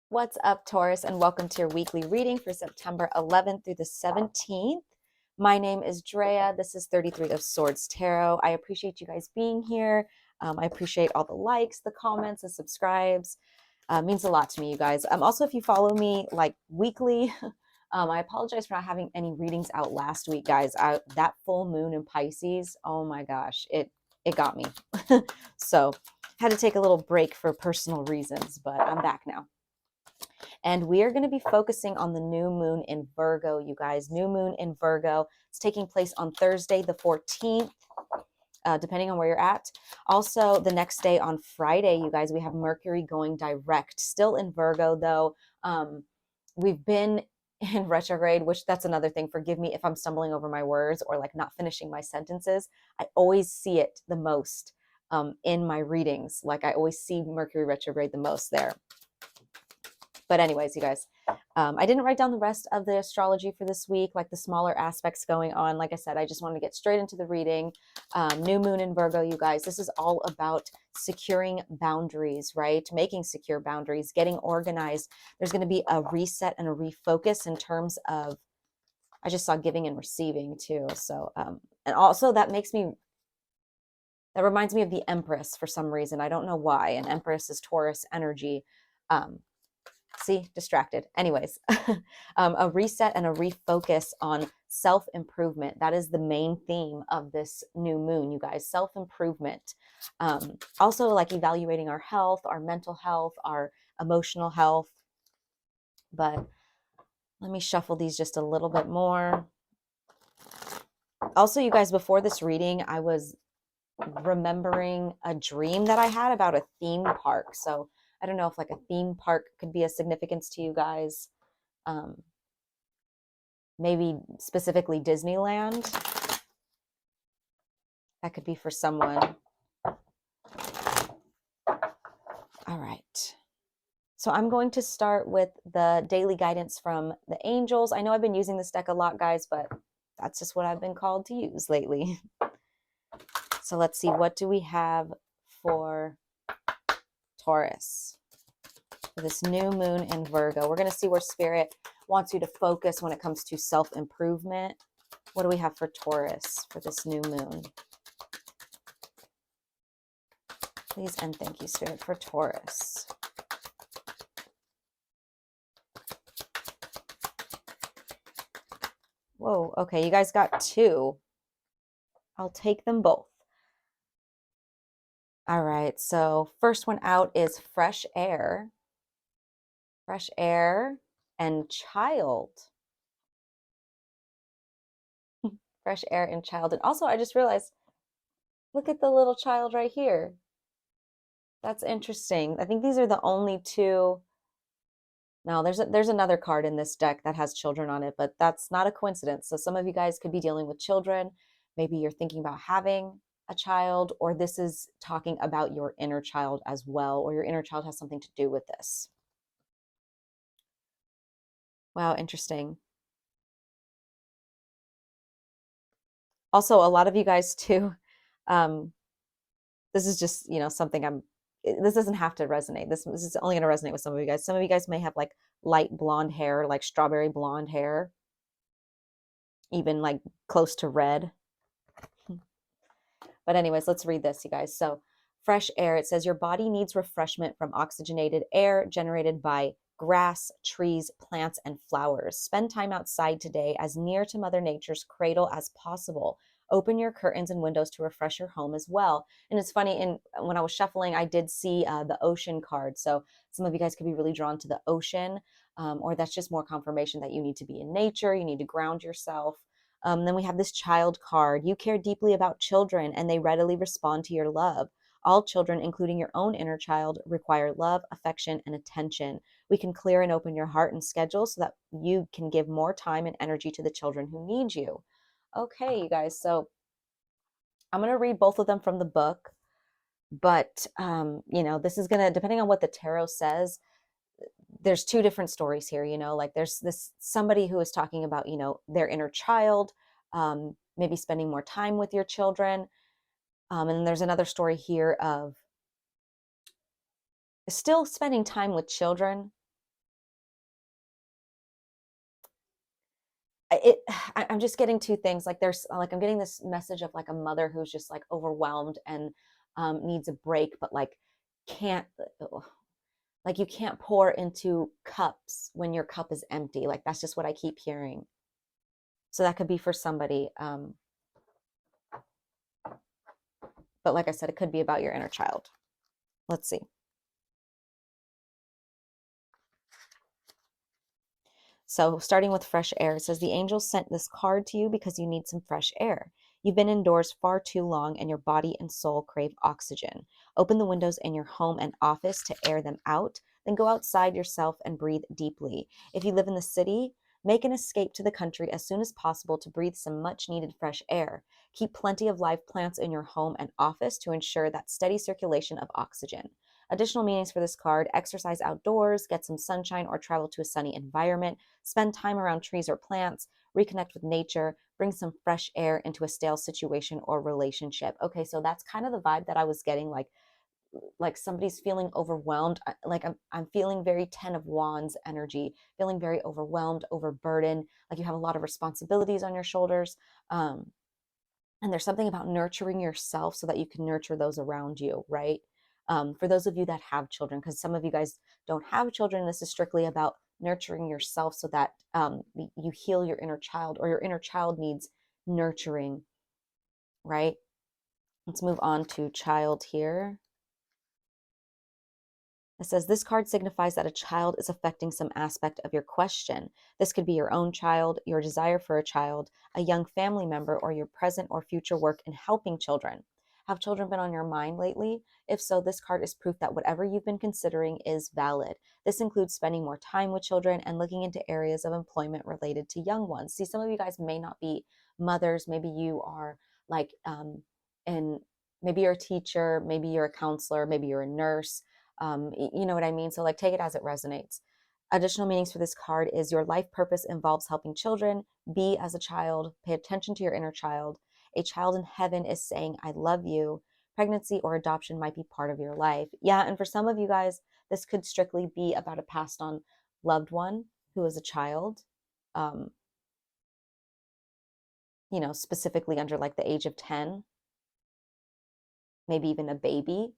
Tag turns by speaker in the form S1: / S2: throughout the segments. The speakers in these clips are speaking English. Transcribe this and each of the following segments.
S1: What's up, Taurus, and welcome to your weekly reading for September 11th through the 17th. My name is Drea. This is 33 of Swords Tarot. I appreciate you guys being here. I appreciate all the likes, the comments, the subscribes. Means a lot to me, you guys. Also, if you follow me like weekly, I apologize for not having any readings out last week, guys. That full moon in Pisces, oh my gosh, it got me. So had to take a little break for personal reasons, but I'm back now. And we are going to be focusing on the new moon in Virgo, you guys. New moon in Virgo. It's taking place on Thursday, the 14th, depending on where you're at. Also, the next day on Friday, you guys, we have Mercury going direct. Still in Virgo, though. We've been in retrograde, which that's another thing. Forgive me if I'm stumbling over my words or like not finishing my sentences. I always see it the most in my readings. Like I always see Mercury retrograde the most there. But anyways, you guys, I didn't write down the rest of the astrology for this week, like the smaller aspects going on. Like I said, I just wanted to get straight into the reading. New moon in Virgo, you guys, this is all about securing boundaries, right? Making secure boundaries, getting organized. There's going to be a reset and a refocus in terms of, I just saw giving and receiving too. So, and also that reminds me of the Empress for some reason. I don't know why. And Empress is Taurus energy. See, distracted. Anyways, a reset and a refocus on self-improvement. That is the main theme of this new moon, you guys. Self-improvement. Also, like evaluating our health, our mental health, our emotional health. But let me shuffle these just a little bit more. Also, you guys, before this reading, I was remembering a dream that I had about a theme park. So I don't know if like a theme park could be a significance to you guys. Maybe specifically Disneyland. That could be for someone. All right. So I'm going to start with the daily guidance from the angels. I know I've been using this deck a lot, guys, but that's just what I've been called to use lately. So let's see, what do we have for Taurus? For this new moon in Virgo. We're going to see where Spirit wants you to focus when it comes to self-improvement. What do we have for Taurus for this new moon? Please and thank you, Spirit, for Taurus. Whoa, okay, you guys got two. I'll take them both. All right, so first one out is fresh air. Fresh air and child. Fresh air and child. And also, I just realized, look at the little child right here. That's interesting. I think these are the only two. No, there's another card in this deck that has children on it, but that's not a coincidence. So some of you guys could be dealing with children. Maybe you're thinking about having a child, or this is talking about your inner child as well, or your inner child has something to do with this. Wow, interesting. Also, a lot of you guys too, this is just, something this doesn't have to resonate. This is only going to resonate with some of you guys. Some of you guys may have like light blonde hair, like strawberry blonde hair, even like close to red. But anyways, let's read this, you guys. So fresh air, it says your body needs refreshment from oxygenated air generated by grass, trees, plants, and flowers. Spend time outside today as near to Mother Nature's cradle as possible. Open your curtains and windows to refresh your home as well. And it's funny, when I was shuffling, I did see the ocean card. So some of you guys could be really drawn to the ocean, or that's just more confirmation that you need to be in nature, you need to ground yourself. Then we have this child card. You care deeply about children and they readily respond to your love. All children, including your own inner child, require love, affection, and attention. We can clear and open your heart and schedule so that you can give more time and energy to the children who need you. Okay, you guys, so I'm going to read both of them from the book, but, this is going to, depending on what the tarot says, there's two different stories here, like there's this somebody who is talking about, their inner child, maybe spending more time with your children. And there's another story here of still spending time with children, it I'm just getting two things. Like there's like I'm getting this message of like a mother who's just like overwhelmed and needs a break, but like can't like you can't pour into cups when your cup is empty. Like that's just what I keep hearing. So that could be for somebody. But like I said, it could be about your inner child. Let's see. So, starting with fresh air, it says the angels sent this card to you because you need some fresh air. You've been indoors far too long and your body and soul crave oxygen. Open the windows in your home and office to air them out, then go outside yourself and breathe deeply. If you live in the city, make an escape to the country as soon as possible to breathe some much needed fresh air. Keep plenty of live plants in your home and office to ensure that steady circulation of oxygen. Additional meanings for this card: exercise outdoors, get some sunshine, or travel to a sunny environment. Spend time around trees or plants, reconnect with nature, bring some fresh air into a stale situation or relationship. Okay, so that's kind of the vibe that I was getting, like somebody's feeling overwhelmed. Like I'm feeling very 10 of wands energy, feeling very overwhelmed, overburdened, like you have a lot of responsibilities on your shoulders. And there's something about nurturing yourself so that you can nurture those around you, right? For those of you that have children, because some of you guys don't have children, this is strictly about nurturing yourself so that you heal your inner child, or your inner child needs nurturing, right? Let's move on to child here. It says this card signifies that a child is affecting some aspect of your question. This could be your own child, your desire for a child, a young family member, or your present or future work in helping children. Have children been on your mind lately? If so, this card is proof that whatever you've been considering is valid. This includes spending more time with children and looking into areas of employment related to young ones. See, some of you guys may not be mothers. Maybe you are like, in maybe you're a teacher, maybe you're a counselor, maybe you're a nurse. You know what I mean? So like take it as it resonates. Additional meanings for this card is your life purpose involves helping children. Be as a child, pay attention to your inner child. A child in heaven is saying, I love you. Pregnancy or adoption might be part of your life. Yeah, and for some of you guys, this could strictly be about a passed on loved one who is a child, um, specifically under like the age of 10, maybe even a baby.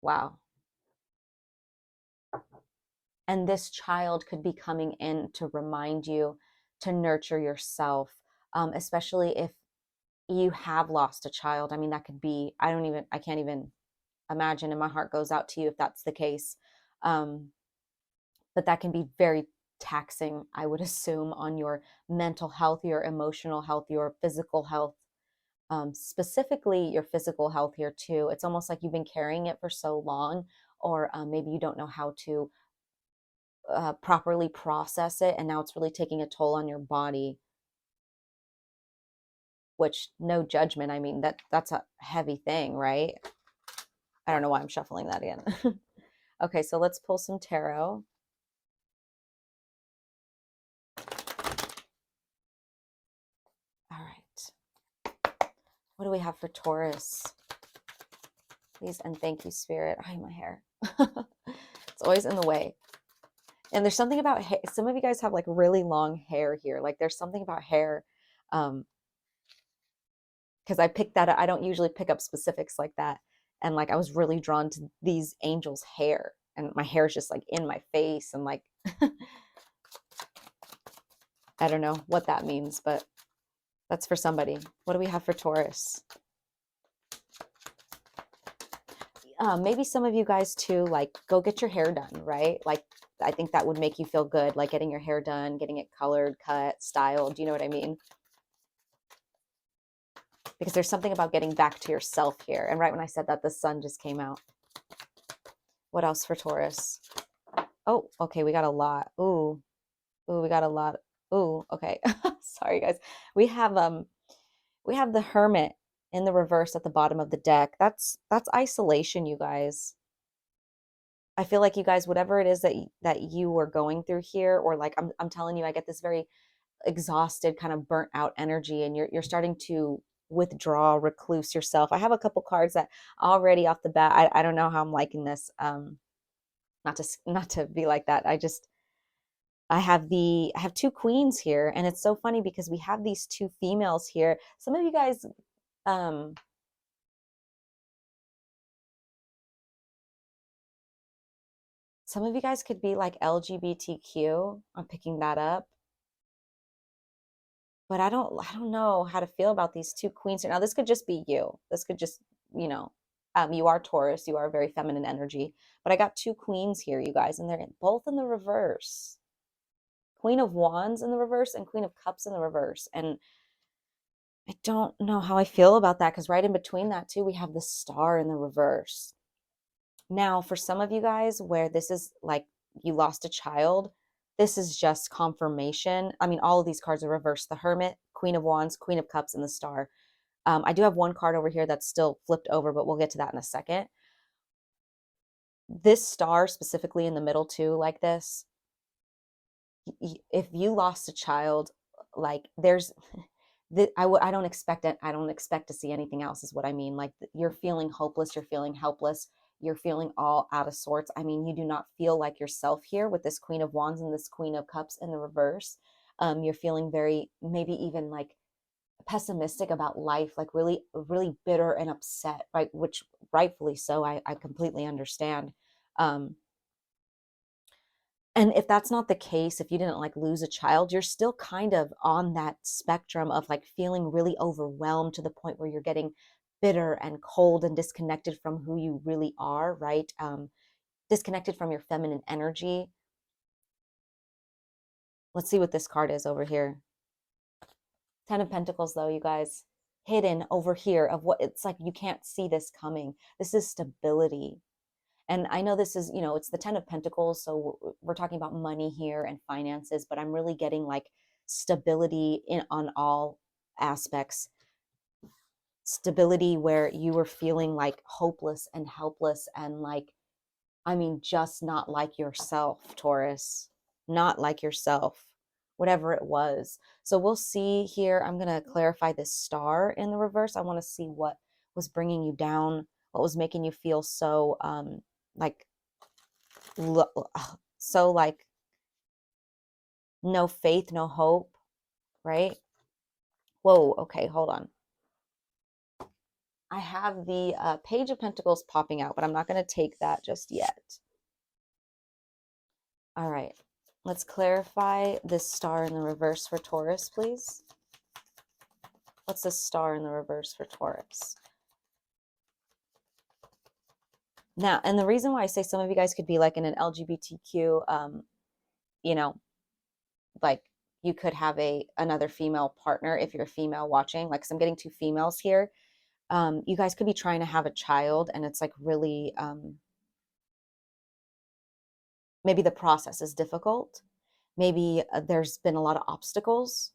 S1: Wow. And this child could be coming in to remind you to nurture yourself, especially if you have lost a child. I mean, that could be, I can't even imagine, and my heart goes out to you if that's the case. Um, but that can be very taxing, I would assume, on your mental health, your emotional health, your physical health. Specifically your physical health here too. It's almost like you've been carrying it for so long, or maybe you don't know how to properly process it, and now it's really taking a toll on your body. Which, no judgment, I mean that's a heavy thing, right? I don't know why I'm shuffling that in. Okay, so let's pull some tarot. All right, what do we have for Taurus? Please and thank you, Spirit. Oh, my hair. It's always in the way. And there's something about hair. Some of you guys have like really long hair here. Like there's something about hair. Because I picked that up. I don't usually pick up specifics like that. And like I was really drawn to these angels' hair. And my hair is just like in my face. And like, I don't know what that means, but that's for somebody. What do we have for Taurus? Maybe some of you guys too, like go get your hair done, right? Like I think that would make you feel good, like getting your hair done, getting it colored, cut, styled. Do you know what I mean? Because there's something about getting back to yourself here. And right when I said that, the sun just came out. What else for Taurus? Oh, okay, we got a lot. Ooh, we got a lot. Ooh, okay. Sorry guys. We have the Hermit in the reverse at the bottom of the deck. That's isolation, you guys. I feel like you guys, whatever it is that you were going through here, or like I'm telling you, I get this very exhausted, kind of burnt out energy, and you're starting to withdraw, recluse yourself. I have a couple cards that already off the bat, I don't know how I'm liking this. Not to be like that. I have two queens here, and it's so funny because we have these two females here. Some of you guys, um, some of you guys could be like LGBTQ. I'm picking that up, but I don't know how to feel about these two queens here. Now, this could just be you. This could just, you know, you are Taurus. You are very feminine energy, but I got two queens here, you guys, and they're both in the reverse. Queen of Wands in the reverse and Queen of Cups in the reverse. And I don't know how I feel about that because right in between that, too, we have the Star in the reverse. Now, for some of you guys, where this is like you lost a child, this is just confirmation. I mean, all of these cards are reversed: the Hermit, Queen of Wands, Queen of Cups, and the Star. I do have one card over here that's still flipped over, but we'll get to that in a second. This star specifically in the middle, too, like this, if you lost a child, like there's I don't expect it. I don't expect to see anything else is what I mean. Like you're feeling hopeless, you're feeling helpless, you're feeling all out of sorts. I mean, you do not feel like yourself here with this Queen of Wands and this Queen of Cups in the reverse. You're feeling very, maybe even like pessimistic about life, like really, really bitter and upset, right? Which rightfully so. I completely understand. Um, and if that's not the case, if you didn't like lose a child, you're still kind of on that spectrum of like feeling really overwhelmed to the point where you're getting bitter and cold and disconnected from who you really are, right? Disconnected from your feminine energy. Let's see what this card is over here. Ten of Pentacles, though, you guys, hidden over here of what it's like you can't see this coming. This is stability. And I know this is, you know, it's the Ten of Pentacles, so we're talking about money here and finances, but I'm really getting like stability in on all aspects. Stability where you were feeling like hopeless and helpless and like, I mean, just not like yourself, Taurus, not like yourself, whatever it was. So we'll see here. I'm going to clarify this star in the reverse. I want to see what was bringing you down, what was making you feel so like so like no faith, no hope, right? Whoa, okay, hold on. I have the Page of Pentacles popping out, but I'm not going to take that just yet. All right, let's clarify this star in the reverse for Taurus, please. What's this star in the reverse for Taurus? Now, and the reason why I say some of you guys could be like in an LGBTQ, you know, like you could have another female partner if you're a female watching. Like, 'cause I'm getting two females here. You guys could be trying to have a child, and it's like really, maybe the process is difficult. Maybe there's been a lot of obstacles.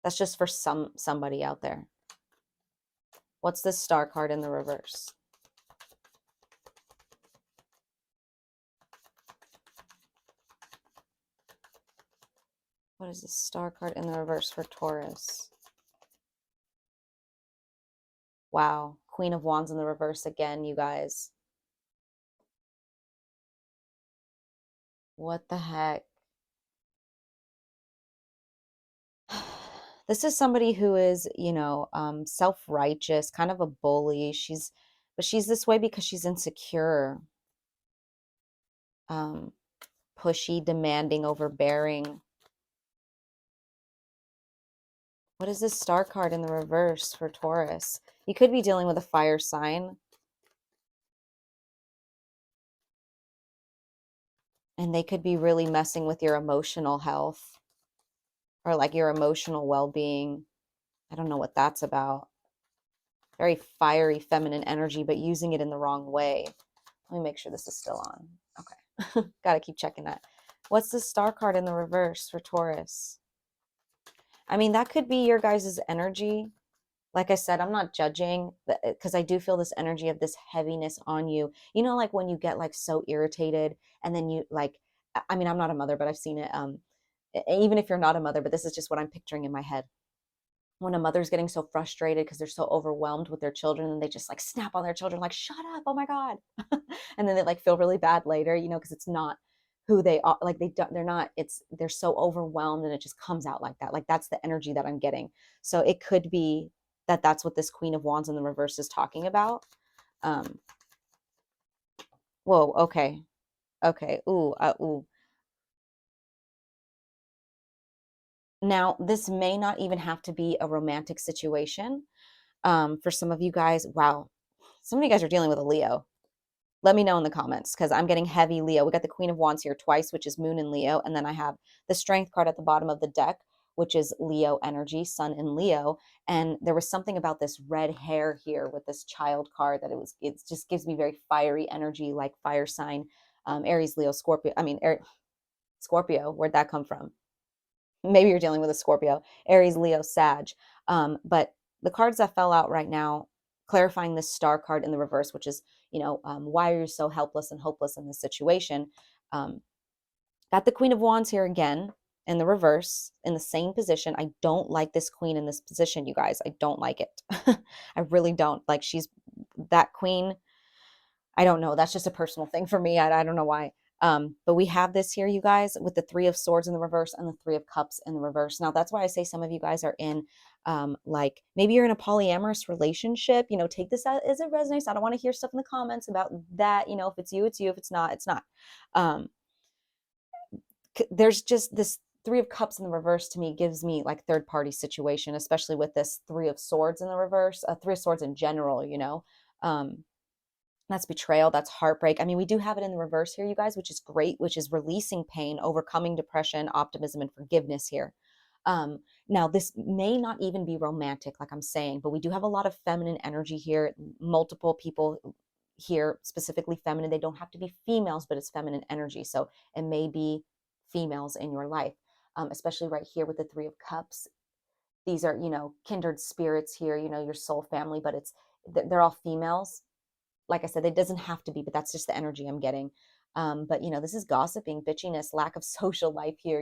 S1: That's just for somebody out there. What's this star card in the reverse? What is this star card in the reverse for Taurus? Wow. Queen of Wands in the reverse again, you guys. What the heck? This is somebody who is, you know, self-righteous, kind of a bully. But she's this way because she's insecure, um, pushy, demanding, overbearing. What is this star card in the reverse for Taurus? You could be dealing with a fire sign, and they could be really messing with your emotional health or like your emotional well-being. I don't know what that's about. Very fiery feminine energy, but using it in the wrong way. Let me make sure this is still on. Okay. Got to keep checking that. What's the star card in the reverse for Taurus? I mean, that could be your guys' energy. Like I said, I'm not judging because I do feel this energy of this heaviness on you. You know, like when you get like so irritated and then you like, I mean, I'm not a mother, but I've seen it. Even if you're not a mother, but this is just what I'm picturing in my head. when a mother's getting so frustrated because they're so overwhelmed with their children and they just like snap on their children like shut up, oh my god. And then they like feel really bad later, you know, because it's not who they are, like they're not, it's they're so overwhelmed and it just comes out like that. Like that's the energy that I'm getting. So it could be that that's what this Queen of Wands in the reverse is talking about. um Whoa, okay. Okay. Ooh. Now, this may not even have to be a romantic situation. For some of you guys, wow, some of you guys are dealing with a Leo. Let me know in the comments because I'm getting heavy Leo. We got the Queen of Wands here twice, which is Moon in Leo. And then I have the Strength card at the bottom of the deck, which is Leo energy, Sun in Leo. And there was something about this red hair here with this child card that it just gives me very fiery energy, like fire sign, Aries, Leo, Scorpio. I mean, Scorpio, where'd that come from? Maybe you're dealing with a Scorpio, Aries, Leo, Sag. But the cards that fell out right now, clarifying this star card in the reverse, which is, why are you so helpless and hopeless in this situation? Um, got the Queen of Wands here again in the reverse, in the same position. I don't like this queen in this position, you guys. I don't like it. I really don't. Like she's that queen. I don't know. That's just a personal thing for me. I don't know why. But we have this here, you guys, with the Three of Swords in the reverse and the Three of Cups in the reverse. Now, that's why I say some of you guys are in, like, maybe you're in a polyamorous relationship. You know, take this as it resonates. I don't want to hear stuff in the comments about that. You know, if it's you, it's you. If it's not, it's not. Um, there's just this Three of Cups in the reverse to me gives me like third party situation, especially with this Three of Swords in the reverse, Three of Swords in general, you know. That's betrayal, that's heartbreak. I mean, we do have it in the reverse here, you guys, which is great, which is releasing pain, overcoming depression, optimism, and forgiveness here. Now, this may not even be romantic, like I'm saying, but we do have a lot of feminine energy here. Multiple people here, specifically feminine. They don't have to be females, but it's feminine energy. So it may be females in your life, especially right here with the Three of Cups. These are, kindred spirits here, your soul family, but they're all females. Like I said, it doesn't have to be, but that's just the energy I'm getting. But this is gossiping, bitchiness, lack of social life here.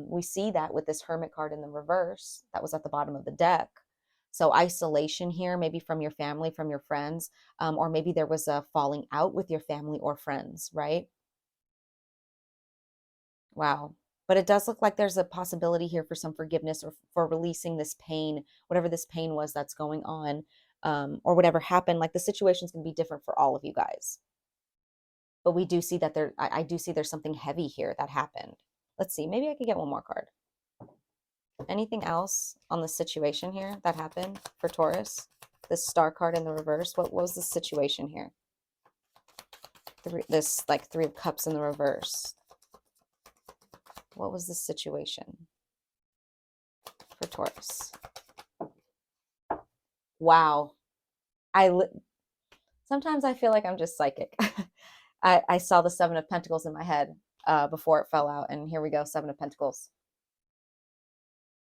S1: We see that with this Hermit card in the reverse that was at the bottom of the deck. So isolation here, maybe from your family, from your friends, or maybe there was a falling out with your family or friends, right? Wow. But it does look like there's a possibility here for some forgiveness or for releasing this pain, whatever this pain was that's going on, or whatever happened. Like the situation's going to be different for all of you guys. But we do see that I do see there's something heavy here that happened. Let's see. Maybe I could get one more card. Anything else on the situation here that happened for Taurus? This star card in the reverse. What was the situation here? This like Three of Cups in the reverse. What was the situation for Taurus? Wow. Sometimes I feel like I'm just psychic. I saw the Seven of Pentacles in my head before it fell out, and here we go, Seven of Pentacles.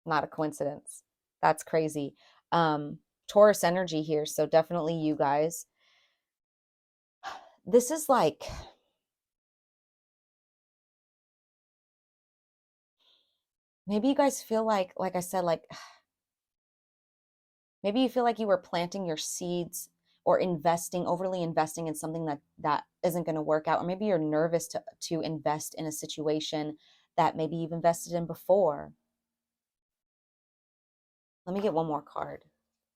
S1: Not a coincidence. That's crazy. Taurus energy here, so definitely you guys. This is like, maybe you guys feel like I said, like maybe you feel like you were planting your seeds or overly investing in something that isn't going to work out, or maybe you're nervous to invest in a situation that maybe you've invested in before. Let me get one more card.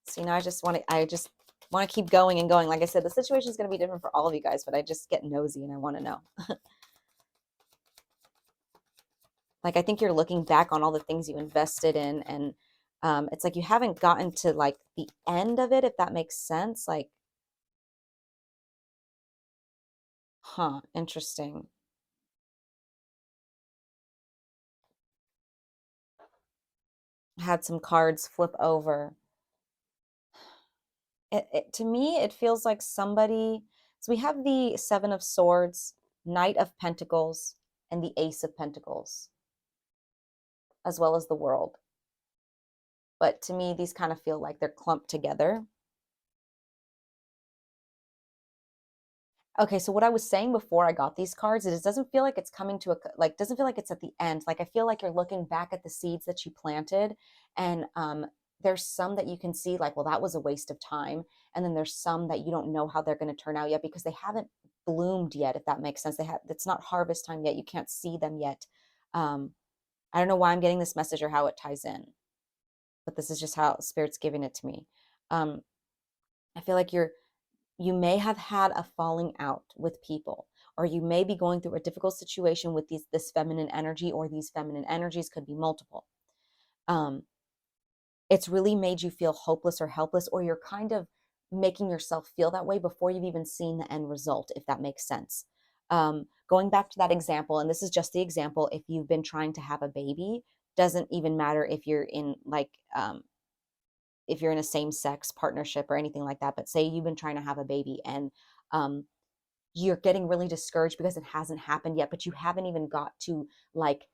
S1: See, now I just want to keep going and going. Like I said, the situation is going to be different for all of you guys, but I just get nosy and I want to know. Like, I think you're looking back on all the things you invested in, and it's like you haven't gotten to like the end of it, if that makes sense. Like, huh, interesting. Had some cards flip over. To me, it feels like somebody. So we have the Seven of Swords, Knight of Pentacles, and the Ace of Pentacles, as well as the World. But to me, these kind of feel like they're clumped together. Okay, so what I was saying before I got these cards is it doesn't feel like it's coming to doesn't feel like it's at the end. Like I feel like you're looking back at the seeds that you planted And there's some that you can see like, well, that was a waste of time. And then there's some that you don't know how they're going to turn out yet because they haven't bloomed yet, if that makes sense. It's not harvest time yet. You can't see them yet. I don't know why I'm getting this message or how it ties in, but this is just how Spirit's giving it to me. I feel like you may have had a falling out with people, or you may be going through a difficult situation with this feminine energy, or these feminine energies could be multiple. It's really made you feel hopeless or helpless, or you're kind of making yourself feel that way before you've even seen the end result, if that makes sense. Going back to that example, and this is just the example, if you've been trying to have a baby, doesn't even matter if you're in like if you're in a same-sex partnership or anything like that, but say you've been trying to have a baby and um, you're getting really discouraged because it hasn't happened yet, but you haven't even got to like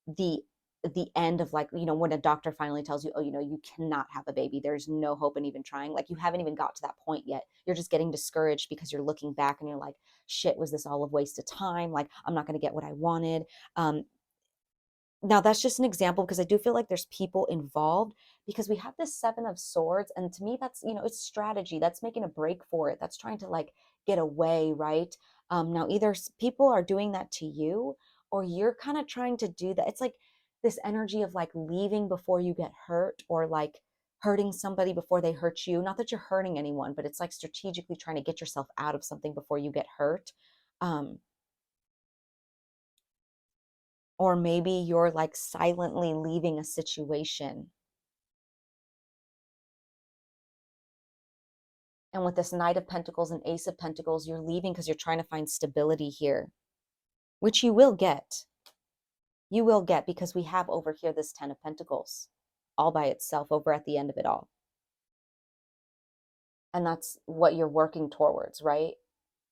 S1: the the end of like, you know, when a doctor finally tells you, oh, you know, you cannot have a baby, there's no hope in even trying, like you haven't even got to that point yet. You're just getting discouraged because you're looking back and you're like, shit, was this all a waste of time? Like, I'm not going to get what I wanted. Now that's just an example because I do feel like there's people involved, because we have this 7 of Swords, and to me that's, you know, it's strategy. That's making a break for it. That's trying to like get away, right? Now either people are doing that to you, or you're kind of trying to do that. It's like this energy of like leaving before you get hurt, or like hurting somebody before they hurt you. Not that you're hurting anyone, but it's like strategically trying to get yourself out of something before you get hurt. Um, or maybe you're like silently leaving a situation. And with this Knight of Pentacles and Ace of Pentacles, you're leaving because you're trying to find stability here, which you will get. You will get, because we have over here this 10 of Pentacles all by itself over at the end of it all. And that's what you're working towards, right?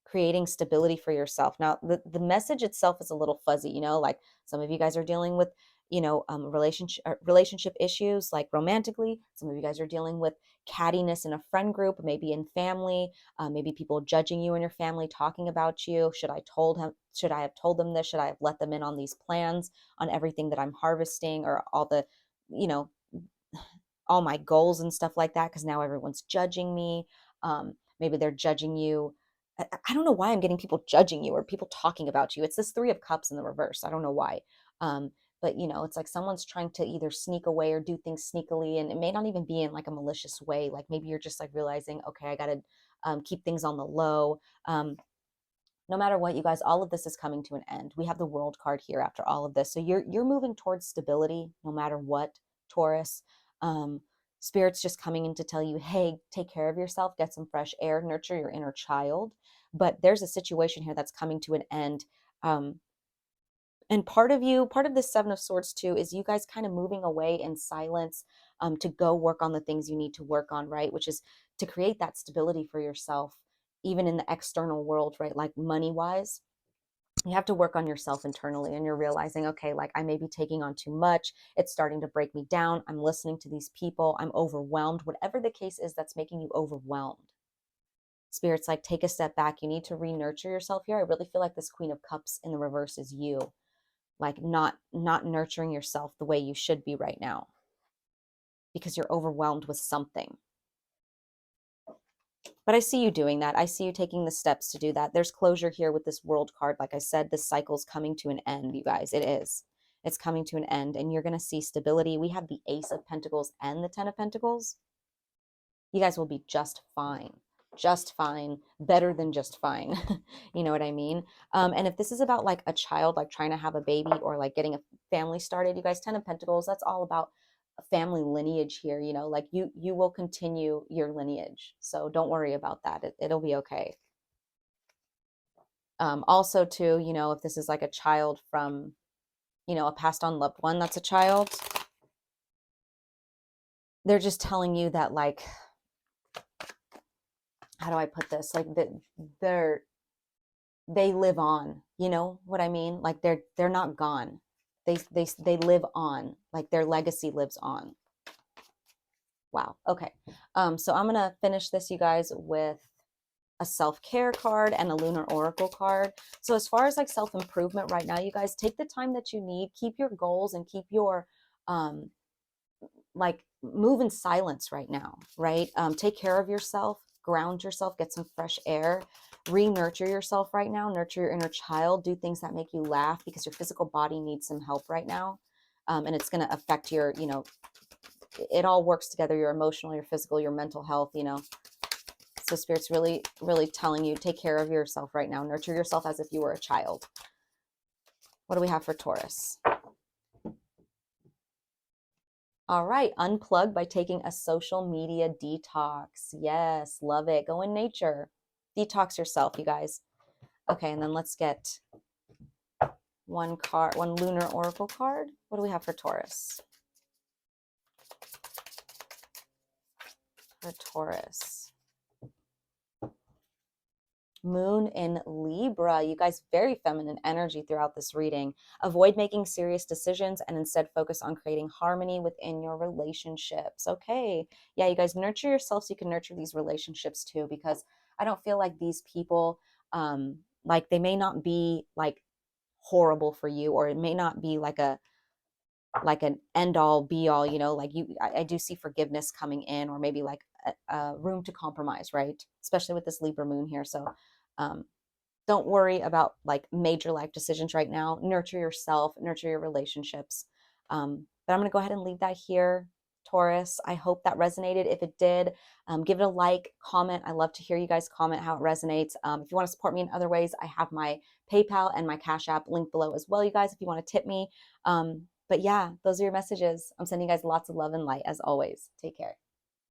S1: Creating stability for yourself. Now, the message itself is a little fuzzy, you know, like some of you guys are dealing with, you know, relationship issues, like romantically. Some of you guys are dealing with cattiness in a friend group, maybe in family, maybe people judging you and your family, talking about you. Should I have told them this? Should I have let them in on these plans, on everything that I'm harvesting, or all the, you know, all my goals and stuff like that, because now everyone's judging me. Maybe they're judging you. I don't know why I'm getting people judging you or people talking about you. It's this 3 of Cups in the reverse. I don't know why. But you know, it's like someone's trying to either sneak away or do things sneakily, and it may not even be in like a malicious way. Like maybe you're just like realizing, okay, I got to keep things on the low. No matter what, you guys, all of this is coming to an end. We have the World card here after all of this. So you're moving towards stability no matter what, Taurus. Um, Spirit's just coming in to tell you, hey, take care of yourself, get some fresh air, nurture your inner child. But there's a situation here that's coming to an end. And part of this 7 of Swords too is you guys kind of moving away in silence, to go work on the things you need to work on, right? Which is to create that stability for yourself, even in the external world, right? Like money wise, you have to work on yourself internally, and you're realizing, okay, like I may be taking on too much. It's starting to break me down. I'm listening to these people. I'm overwhelmed. Whatever the case is that's making you overwhelmed. Spirit's like, take a step back. You need to re-nurture yourself here. I really feel like this Queen of Cups in the reverse is you, like not nurturing yourself the way you should be right now because you're overwhelmed with something. But I see you doing that. I see you taking the steps to do that. There's closure here with this World card. Like I said, this cycle's coming to an end, you guys. It is. It's coming to an end, and you're going to see stability. We have the Ace of Pentacles and the 10 of Pentacles. You guys will be just fine. Just fine. Better than just fine. You know what I mean? And if this is about like a child, like trying to have a baby or like getting a family started, you guys, 10 of Pentacles, that's all about family lineage here. You know, like you will continue your lineage, so don't worry about that. It'll be okay. Also too, you know, if this is like a child from, you know, a passed on loved one that's a child, they're just telling you that, like, how do I put this, like that they live on, you know what I mean? Like they're not gone. They live on, like their legacy lives on. Wow. Okay. So I'm gonna finish this, you guys, with a self-care card and a lunar oracle card. So as far as like self-improvement right now, you guys, take the time that you need, keep your goals and keep your like move in silence right now, right? Take care of yourself, ground yourself, get some fresh air, re-nurture yourself right now, nurture your inner child, do things that make you laugh, because your physical body needs some help right now. And it's going to affect your, it all works together, your emotional, your physical, your mental health, So Spirit's really, really telling you, take care of yourself right now. Nurture yourself as if you were a child. What do we have for Taurus? All right, unplug by taking a social media detox. Yes, love it. Go in nature. Detox yourself, you guys. Okay, and then let's get one card, one lunar oracle card. What do we have for Taurus? For Taurus. Moon in Libra. You guys, very feminine energy throughout this reading. Avoid making serious decisions and instead focus on creating harmony within your relationships. Okay. Yeah, you guys, nurture yourself so you can nurture these relationships too, because I don't feel like these people, like they may not be like horrible for you, or it may not be like an end all be all, like I do see forgiveness coming in, or maybe like a room to compromise, right? Especially with this Libra moon here. So um, don't worry about like major life decisions right now. Nurture yourself, nurture your relationships. But I'm going to go ahead and leave that here, Taurus. I hope that resonated. If it did, give it a like, comment. I love to hear you guys comment how it resonates. If you want to support me in other ways, I have my PayPal and my Cash App linked below as well, you guys, if you want to tip me. But yeah, those are your messages. I'm sending you guys lots of love and light as always. Take care.